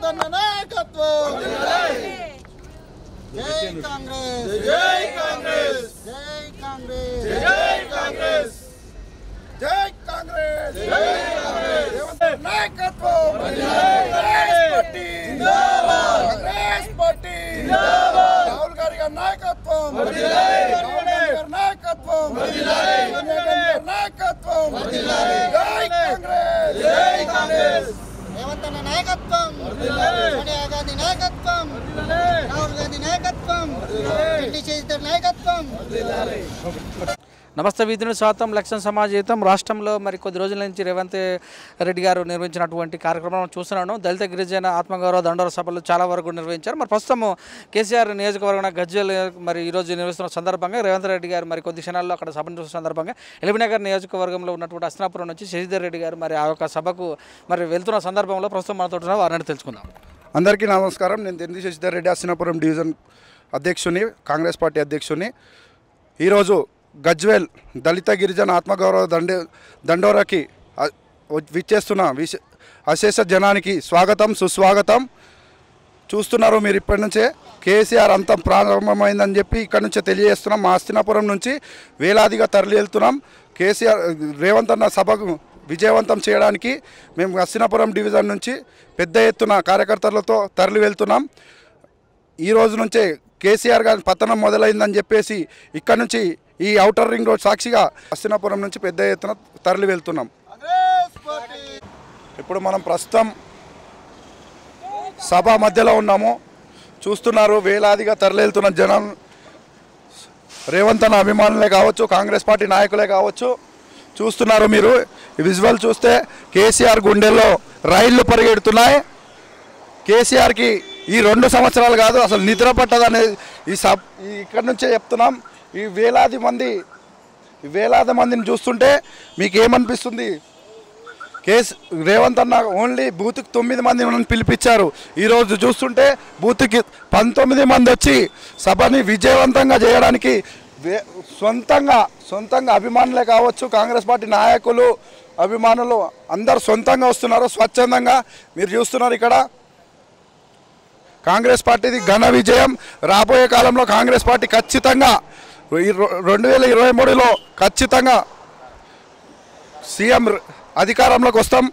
రేవంత్ నాయకత్వం జై కాంగ్రెస్ జై కాంగ్రెస్ జై కాంగ్రెస్ జై కాంగ్రెస్ జై కాంగ్రెస్ జై కాంగ్రెస్ రేవంత్ నాయకత్వం కాంగ్రెస్ పార్టీ జిందాబాద్ కాంగ్రెస్ పార్టీ జిందాబాద్ రాహుల్ గాంధీ గారి నాయకత్వం వర్ధిల్లాలి రాహుల్ గాంధీ గారి నాయకత్వం వర్ధిల్లాలి సోనియా గాంధీ గారి నాయకత్వం వర్ధిల్లాలి జై కాంగ్రెస్ జై కాంగ్రెస్ రేవంత్ నాయకత్వం వర్ధిల్లాలి సోనియా గాంధీ నాయకత్వం వర్ధిల్లాలి రాహుల్ గాంధీ నాయకత్వం వర్ధిల్లాలి ఢిల్లీ చేసిన నాయకత్వం వర్ధిల్లాలి నమస్తే వీధిని స్వాగతం లక్ష్యం సమాజీతం రాష్ట్రంలో మరి కొద్ది రోజుల నుంచి రేవంత్ రెడ్డి గారు నిర్వహించినటువంటి కార్యక్రమం చూస్తున్నాను. దళిత గిరిజన ఆత్మగౌరవ దండోర సభలు చాలా వరకు నిర్వహించారు. మరి ప్రస్తుతం కేసీఆర్ నియోజకవర్గం గజ్వేల్ మరి ఈరోజు నిర్వహిస్తున్న సందర్భంగా రేవంత్ రెడ్డి గారు మరి కొద్ది క్షణాల్లో అక్కడ సభ నిర్వహిస్తున్న సందర్భంగా ఎల్బీనగర్ నియోజకవర్గంలో ఉన్నటువంటి అస్నాపురం నుంచి శశిధర్ రెడ్డి గారు మరి ఆ యొక్క సభకు మరి వెళ్తున్న సందర్భంలో ప్రస్తుతం మనతో వారిని తెలుసుకుందాం. అందరికీ నమస్కారం. నేను తెంది శశిధర్ రెడ్డి, అస్నాపురం డివిజన్ అధ్యక్షుని, కాంగ్రెస్ పార్టీ అధ్యక్షుని. ఈరోజు గజ్వేల్ దళిత గిరిజన ఆత్మగౌరవ దండోరాకి విచ్చేస్తున్న అశేష జనానికి స్వాగతం సుస్వాగతం. చూస్తున్నారు మీరు ఇప్పటి నుంచే కేసీఆర్ అంతం ప్రారంభమైందని చెప్పి ఇక్కడ నుంచే తెలియజేస్తున్నాం. మా హస్తినాపురం నుంచి వేలాదిగా తరలి వెళ్తున్నాం. కేసీఆర్ రేవంత్ అన్న సభకు విజయవంతం చేయడానికి మేము హస్తినాపురం డివిజన్ నుంచి పెద్ద ఎత్తున కార్యకర్తలతో తరలి వెళ్తున్నాం. ఈ రోజు నుంచే కేసీఆర్ గారి పతనం మొదలైందని చెప్పేసి ఇక్కడ నుంచి ఈ ఔటర్ రింగ్ రోడ్ సాక్షిగా హస్తినాపురం నుంచి పెద్ద ఎత్తున తరలి వెళ్తున్నాం. ఇప్పుడు మనం ప్రస్తుతం సభ మధ్యలో ఉన్నాము. చూస్తున్నారు వేలాదిగా తరలి వెళ్తున్న జనం రేవంత్ అన్న అభిమానులే కావచ్చు, కాంగ్రెస్ పార్టీ నాయకులే కావచ్చు. చూస్తున్నారు మీరు ఈ విజువల్ చూస్తే కేసీఆర్ గుండెల్లో రైళ్లు పరిగెడుతున్నాయి. కేసీఆర్కి ఈ 2 సంవత్సరాలు కాదు అసలు నిద్ర పట్టదనేది ఇక్కడ నుంచే చెప్తున్నాం. ఈ వేలాది మందిని చూస్తుంటే మీకు ఏమనిపిస్తుంది? రేవంత్ అన్న ఓన్లీ బూత్కి 9 మంది పిలిపించారు. ఈరోజు చూస్తుంటే బూత్కి 19 మంది వచ్చి సభని విజయవంతంగా చేయడానికి సొంతంగా అభిమానులే కావచ్చు, కాంగ్రెస్ పార్టీ నాయకులు అభిమానులు అందరు సొంతంగా వస్తున్నారు. స్వచ్ఛందంగా మీరు చూస్తున్నారు. ఇక్కడ కాంగ్రెస్ పార్టీది ఘన విజయం. రాబోయే కాలంలో కాంగ్రెస్ పార్టీ ఖచ్చితంగా 2023లో ఖచ్చితంగా సీఎం అధికారంలోకి వస్తాం.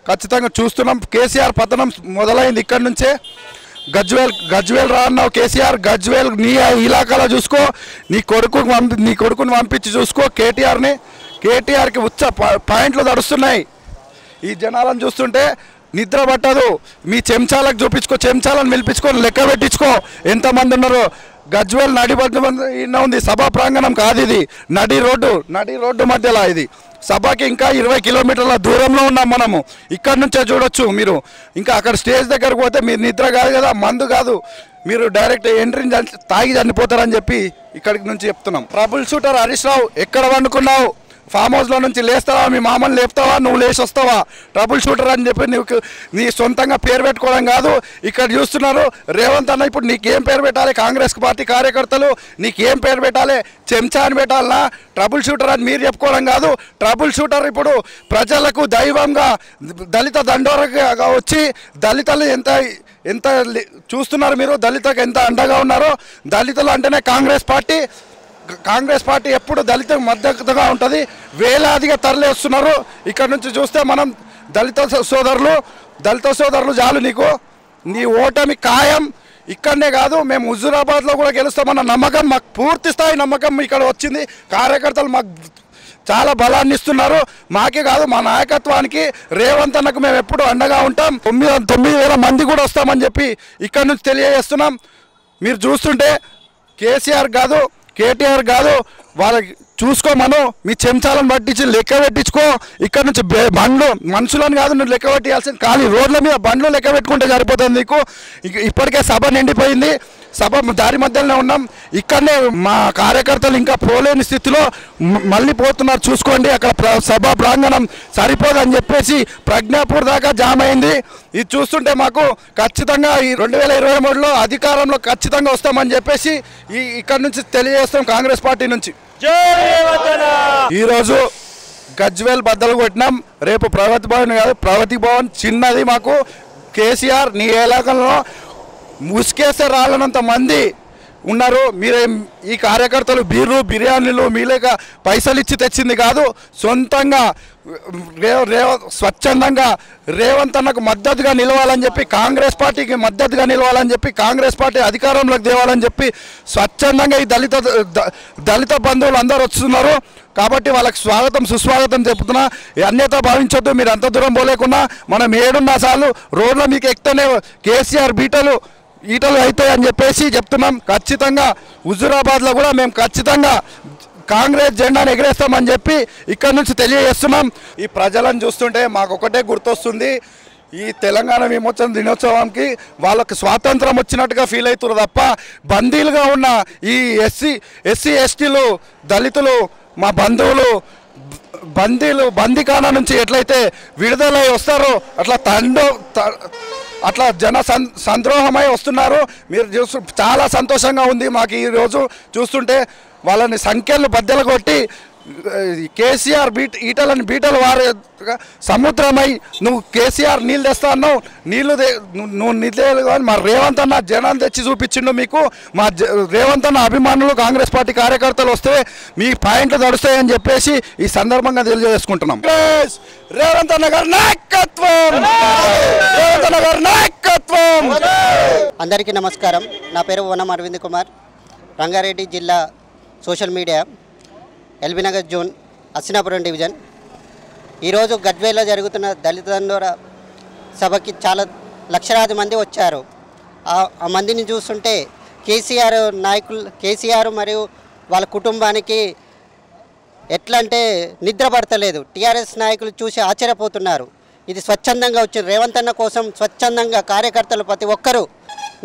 ఖచ్చితంగా చూస్తున్నాం. కేసీఆర్ పతనం మొదలైంది ఇక్కడ నుంచే. గజ్వేల్ రా అన్నావు కేసీఆర్, గజ్వేల్ నీ ఇలాకాలో చూసుకో, నీ కొడుకుని పంపించి చూసుకో. కేటీఆర్కి ఉచ్చ పాయింట్లు తడుస్తున్నాయి. ఈ జనాలను చూస్తుంటే నిద్ర పట్టదు. మీ చెంచాలకు చూపించుకో, చెంచాలను పిలిపించుకొని లెక్క పెట్టించుకో ఎంతమంది ఉన్నారో. గజ్వేల్ నడిబద్ద ఉంది, సభా ప్రాంగణం కాదు ఇది, నడి రోడ్డు మధ్యలో ఇది. సభకి ఇంకా 20 కిలోమీటర్ల దూరంలో ఉన్నాం మనము. ఇక్కడ నుంచే చూడొచ్చు మీరు. ఇంకా అక్కడ స్టేజ్ దగ్గరకు పోతే మీరు నిద్ర కాదు కదా, మందు కాదు, మీరు డైరెక్ట్ ఎంట్రీని తాగి చనిపోతారని చెప్పి ఇక్కడికి నుంచి చెప్తున్నాం. ట్రబుల్ షూటర్ హరీష్ రావు, ఎక్కడ వండుకున్నావు? ఫామ్ హౌస్లో నుంచి లేస్తావా? మీ మామని లేపుతావా? నువ్వు లేచి వస్తావా? ట్రబుల్ షూటర్ అని చెప్పి నీ సొంతంగా పేరు పెట్టుకోవడం కాదు. ఇక్కడ చూస్తున్నారు రేవంత్ అన్న. ఇప్పుడు నీకేం పేరు పెట్టాలి? కాంగ్రెస్ పార్టీ కార్యకర్తలు నీకేం పేరు పెట్టాలి? చెంచా అని పెట్టాలనా? ట్రబుల్ షూటర్ అని మీరు చెప్పుకోవడం కాదు. ట్రబుల్ షూటర్ ఇప్పుడు ప్రజలకు దైవంగా దళిత దండోరగా వచ్చి దళితులు ఎంత చూస్తున్నారు మీరు, దళితులకు ఎంత అండగా ఉన్నారో. దళితులు అంటేనే కాంగ్రెస్ పార్టీ ఎప్పుడు దళిత మద్దతుగా ఉంటుంది. వేలాదిగా తరలిస్తున్నారు. ఇక్కడ నుంచి చూస్తే మనం దళిత సోదరులు చాలు నీకు. నీ ఓటమి ఖాయం. ఇక్కడనే కాదు, మేము హుజూరాబాద్లో కూడా గెలుస్తామన్న నమ్మకం మాకు, పూర్తి స్థాయి నమ్మకం ఇక్కడ వచ్చింది. కార్యకర్తలు మాకు చాలా బలాన్ని ఇస్తున్నారు. మాకే కాదు మా నాయకత్వానికి, రేవంత్ అన్నకు మేము ఎప్పుడు అండగా ఉంటాం. 9,000 మంది కూడా వస్తామని చెప్పి ఇక్కడ నుంచి తెలియజేస్తున్నాం. మీరు చూస్తుంటే కేటీఆర్ కాదు వాళ్ళకి చూసుకోమను. మీ చెంచాలను పట్టించి లెక్క పెట్టించుకో. ఇక్కడ నుంచి మనుషులను కాదు నువ్వు లెక్క పెట్టాల్సింది, ఖాళీ రోడ్ల మీద బండ్లు లెక్క పెట్టుకుంటే సరిపోతుంది నీకు. ఇప్పటికే సభ నిండిపోయింది. సభ దారి మధ్యలోనే ఉన్నాం. ఇక్కడనే మా కార్యకర్తలు ఇంకా పోలేని స్థితిలో మళ్ళీ పోతున్నారు. చూసుకోండి, అక్కడ సభ ప్రాంగణం సరిపోదని చెప్పేసి ప్రజ్ఞాపూర్ దాకా జామ్ అయింది. ఇది చూస్తుంటే మాకు ఖచ్చితంగా ఈ 2023లో అధికారంలో ఖచ్చితంగా వస్తామని చెప్పేసి ఇక్కడ నుంచి తెలియజేస్తాం కాంగ్రెస్ పార్టీ నుంచి. ఈరోజు గజ్వేల్ బద్దలు కొట్టినాం. రేపు ప్రగతి భవన్ కాదు, ప్రగతి భవన్ చిన్నది మాకు కేసీఆర్ నీ ఇలాకాలో ముసుకేస్తే రాలనంత మంది ఉన్నారు. మీరే ఈ కార్యకర్తలు బీర్లు బిర్యానీలు మీలేక పైసలు ఇచ్చి తెచ్చింది కాదు, సొంతంగా స్వచ్ఛందంగా రేవంత్ అన్నకు మద్దతుగా నిలవాలని చెప్పి, కాంగ్రెస్ పార్టీకి మద్దతుగా నిలవాలని చెప్పి, కాంగ్రెస్ పార్టీ అధికారంలోకి తేవాలని చెప్పి స్వచ్ఛందంగా ఈ దళిత బంధువులు అందరూ వస్తున్నారు. కాబట్టి వాళ్ళకి స్వాగతం సుస్వాగతం చెప్తున్నా. అన్యత భావించొద్దు. మీరు అంత దూరం పోలేకున్నా మనం ఏడున్నా చాలు రోడ్లో మీకు ఎక్కితేనే కేసీఆర్ ఈటలు అవుతాయని చెప్పేసి చెప్తున్నాం. ఖచ్చితంగా హుజూరాబాద్లో కూడా మేము ఖచ్చితంగా కాంగ్రెస్ జెండాను ఎగరేస్తామని చెప్పి ఇక్కడ నుంచి తెలియజేస్తున్నాం. ఈ ప్రజలను చూస్తుంటే మాకు ఒకటే గుర్తొస్తుంది, ఈ తెలంగాణ విమోచన దినోత్సవానికి వాళ్ళకి స్వాతంత్రం వచ్చినట్టుగా ఫీల్ అవుతున్నారు తప్ప బందీలుగా ఉన్న ఈ ఎస్సీ ఎస్టీలు దళితులు మా బంధువులు బందీఖానా నుంచి ఎట్లయితే విడుదలై వస్తారో అట్లా సంద్రోహమై వస్తున్నారు. మీరు చాలా సంతోషంగా ఉంది మాకు ఈరోజు చూస్తుంటే. వాళ్ళని సంఖ్యలు బద్దలు కొట్టి కేసీఆర్ ఈటలని బీటలు వారే సముద్రమై నువ్వు కేసీఆర్ నీళ్ళు తెస్తా అన్నావు, నువ్వు నిధేలు కానీ మా రేవంత్ అన్న జనాలు తెచ్చి చూపించిండు మీకు. మా రేవంత్ అన్న అభిమానులు కాంగ్రెస్ పార్టీ కార్యకర్తలు వస్తే మీ పాయింట్లు తడుస్తాయని చెప్పేసి ఈ సందర్భంగా తెలియజేసుకుంటున్నాం. రేవంత్ అన్న గారి నాయకత్వం, రేవంత్ అన్న గారి నాయకత్వం. అందరికీ నమస్కారం. నా పేరు వనం అరవింద్ కుమార్, రంగారెడ్డి జిల్లా social media, LB Nagar zone, Assinapuram division. ఈరోజు గజ్వేల్లో జరుగుతున్న దళిత దండోర సభకి చాలా లక్షలాది మంది వచ్చారు. ఆ మందిని చూస్తుంటే కేసీఆర్ మరియు వాళ్ళ కుటుంబానికి ఎట్లా అంటే నిద్ర పడతలేదు. టీఆర్ఎస్ నాయకులు చూసి ఆశ్చర్యపోతున్నారు. ఇది స్వచ్ఛందంగా వచ్చిన రేవంత్ అన్న కోసం స్వచ్ఛందంగా కార్యకర్తలు ప్రతి ఒక్కరూ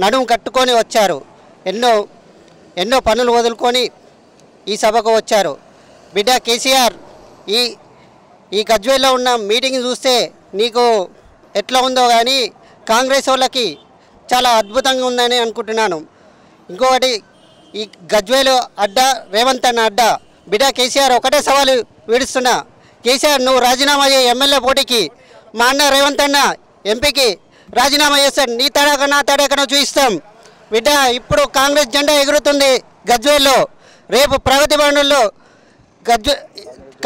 నడుము కట్టుకొని వచ్చారు. ఎన్నో పనులు వదులుకొని ఈ సభకు వచ్చారు. బిడ్డ కేసీఆర్, ఈ గజ్వేల్లో ఉన్న మీటింగ్ చూస్తే నీకు ఎట్లా ఉందో కానీ కాంగ్రెస్ వాళ్ళకి చాలా అద్భుతంగా ఉందని అనుకుంటున్నాను. ఇంకొకటి, ఈ గజ్వేలు అడ్డా రేవంత్ అన్న అడ్డా. బిడ్డ కేసీఆర్, ఒకటే సవాలు విడుస్తున్నా. కేసీఆర్, నువ్వు రాజీనామా చేయ ఎమ్మెల్యే పోటీకి. మా అన్న రేవంత్ అన్న ఎంపీకి రాజీనామా చేస్తాడు. నీ తడాక నా తడాకనో చూపిస్తాం. బిడ్డ, ఇప్పుడు కాంగ్రెస్ జెండా ఎగురుతుంది గజ్వేల్లో. రేపు ప్రగతి భవన్లో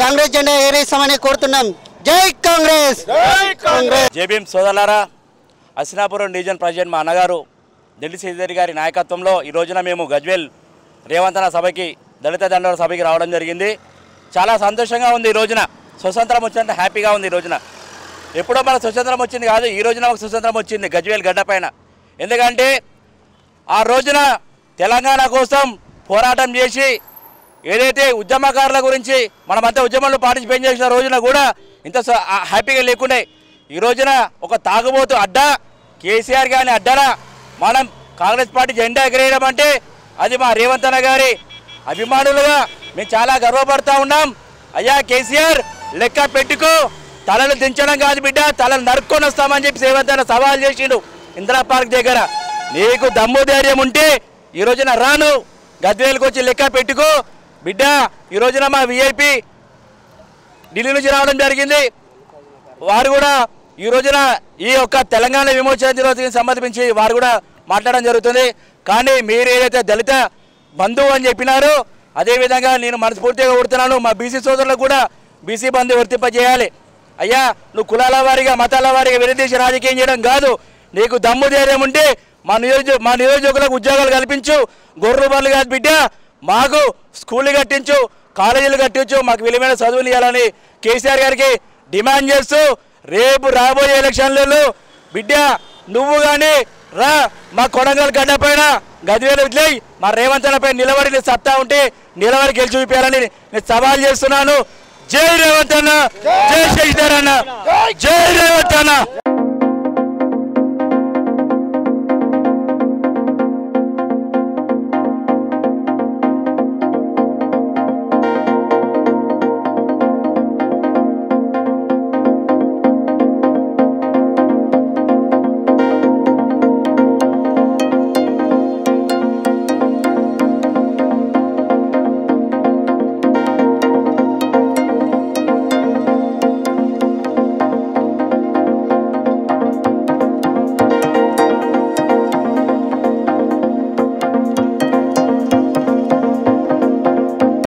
కాంగ్రెస్ జెండా ఎగరేస్తామని కోరుతున్నాం. జై కాంగ్రెస్. జై భీమ్ సోదరులారా, అస్సినాపురం డివిజన్ ప్రెసిడెంట్ మా అన్నగారు ఢిల్లీ శ్రీధర్ గారి నాయకత్వంలో ఈ రోజున మేము గజ్వేల్ రేవంత్ అన్న సభకి, దళిత దండోర సభకి రావడం జరిగింది. చాలా సంతోషంగా ఉంది. ఈ రోజున స్వతంత్రం వచ్చినంత హ్యాపీగా ఉంది. ఈ రోజున ఎప్పుడో మనకు స్వతంత్రం వచ్చింది కాదు, ఈ రోజున ఒక స్వతంత్రం వచ్చింది గజ్వేల్ గడ్డ పైన. ఎందుకంటే ఆ రోజున తెలంగాణ కోసం పోరాటం చేసి ఏదైతే ఉద్యమకారుల గురించి మనమంతా ఉద్యమంలో పార్టిసిపేట్ చేసిన రోజున కూడా ఇంత హ్యాపీగా లేకుండే, ఈ రోజున ఒక తాగుబోతు అడ్డా కేసీఆర్ గారిని అడ్డాన మనం కాంగ్రెస్ పార్టీ జెండా ఎగరేయడం అంటే అది మా రేవంత్ అన్న గారి అభిమానులుగా మేము చాలా గర్వపడతా ఉన్నాం. అయ్యా కేసీఆర్, లెక్క పెట్టుకో, తలలు దించడం కాదు బిడ్డ, తలలు నరుక్కొని వస్తామని చెప్పి రేవంత్ అన్న సవాల్ చేసిండు ఇందిరా పార్క్ దగ్గర. నీకు దమ్ము ధైర్యం ఉంటే ఈ రోజున రాను గజ్వేల్కి వచ్చి లెక్క పెట్టుకో బిడ్డ. ఈ రోజున మా విఐపి ఢిల్లీ నుంచి రావడం జరిగింది. వారు కూడా ఈ రోజున ఈ యొక్క తెలంగాణ విమోచన దినోత్సవానికి సంబంధించి వారు కూడా మాట్లాడడం జరుగుతుంది. కానీ మీరు ఏదైతే దళిత బంధువు అని చెప్పినారో అదేవిధంగా నేను మనస్ఫూర్తిగా కోరుతున్నాను, మా బీసీ సోదరులకు కూడా బీసీ బంధువు వర్తింపజేయాలి. అయ్యా, నువ్వు కులాల వారిగా మతాల వారిగా విడదీసి రాజకీయం చేయడం కాదు. నీకు దమ్ము ధైర్యం ఉంటే మా నియోజకులకు ఉద్యోగాలు కల్పించు. గొర్రెలు బర్రెలు కాదు బిడ్డ, మాకు స్కూళ్ళు కట్టించు, కాలేజీలు కట్టించు, మాకు విలువైన చదువులు ఇవ్వాలని కేసీఆర్ గారికి డిమాండ్ చేస్తూ రేపు రాబోయే ఎలక్షన్లలో బిడ్డ నువ్వు కానీ రా మా కొడంగల్ గడ్డ పైన గదివేలు వదిలేయి మా రేవంత్ అన్నపై నిలబడి సత్తా ఉంటే నిలబడి గెలిచి చూపించాలని నేను సవాల్ చేస్తున్నాను. జై రేవంత్ అన్న, జై శశిధర్ అన్న, జై రేవంత్ అన్న.